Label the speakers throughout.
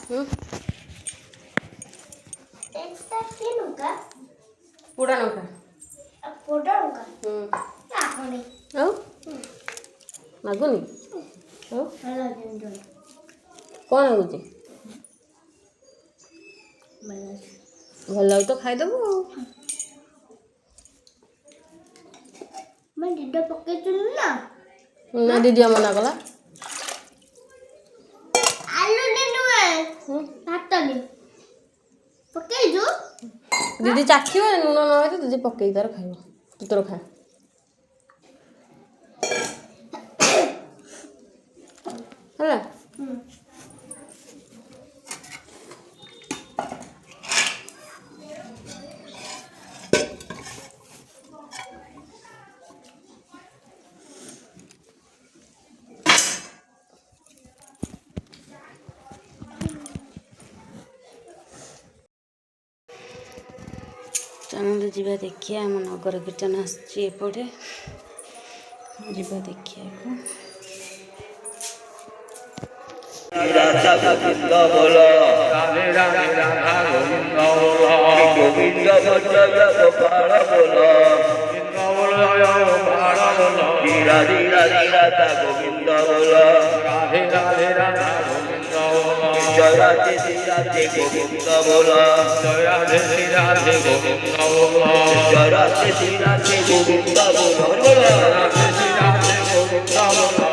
Speaker 1: হুম
Speaker 2: এটা কি লঙ্কা?
Speaker 1: পোড়া লঙ্কা।
Speaker 2: পোড়া লঙ্কা?
Speaker 1: হুম
Speaker 2: আগুনি।
Speaker 1: ଆଉ ଲାଗୁନି ଆଉ
Speaker 2: ଭଲ ଲାଗୁନି।
Speaker 1: କ'ଣ ଲାଗୁଛି? ଭଲ ଲାଗୁଛି ତ ଖାଇଦେବୁ ଆଉ।
Speaker 2: ମୁଁ ଦିଟା ପକେଇଥିଲି ନା।
Speaker 1: ନା ଦିଦିଆ ମନା କଲା।
Speaker 2: ଆଳୁରେ ନୁହେଁ ଭାତରେ ପକେଇଛୁ।
Speaker 1: ଦିଦି ଚାଖିବ ଲୁଣ ନ ହେଇଛି ଦିଦି ପକେଇକି ତାର ଖାଇବ। ତୁ ତୋର ଖା। ହେଲା ଚାଲନ୍ତୁ ଯିବା ଦେଖିବା ଆମ ନଗର କୀର୍ତ୍ତନ ଆସିଛି ଏପଟେ ଯିବା ଦେଖିବାକୁ।
Speaker 3: রাধা গোবিন্দ বল রাধে রাধে রাধা গোবিন্দ বল গোবিন্দ বল গোপাল বল গোবিন্দ বল গোপাল বল রাধে রাধে রাধা গোবিন্দ বল রাধে রাধে রাধা গোবিন্দ বল জয় রাধে রাধে গোবিন্দ বল জয় রাধে রাধে গোবিন্দ বল জয় রাধে রাধে গোবিন্দ বল রাধে রাধে গোবিন্দ বল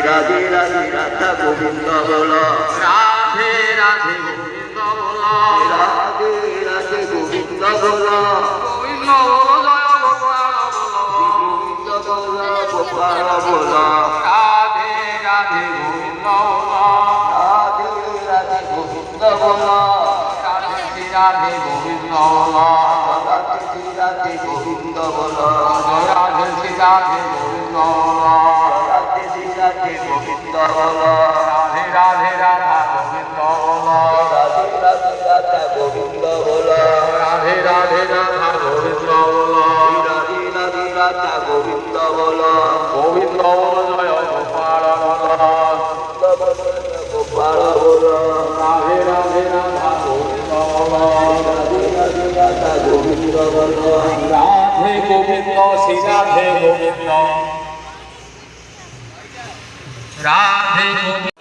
Speaker 3: রাধে রাধে রাধা গোবিন্দ বল রাধে রাধে গোবিন্দ বল রাধে রাধে গোবিন্দ বল গোবিন্দ বল জয় গোপাল বল গোবিন্দ বল গোপাল বল রাধে রাধে গোবিন্দ বল রাধে রাধে গোবিন্দ বল রাধে রাধে গোবিন্দ বল রাধে রাধে গোবিন্দ বল জয় রাধে রাধে গোবিন্দ বল রাধে গোবিন্দ বল রাধে রাধে রাধা গোবিন্দ বল রাধে রাধে রাধা গোবিন্দ বল রাধে রাধে রাধা গোবিন্দ বল রাধে রাধে রাধা গোবিন্দ বল গোবিন্দ বল জয় গোপাল বল গোপাল বল রাধে রাধে রাধা গোবিন্দ বল রাধে রাধে রাধা গোবিন্দ বল রাধে গোবিন্দ শ্রী রাধে গোবিন্দ রাধে গোবিন্দ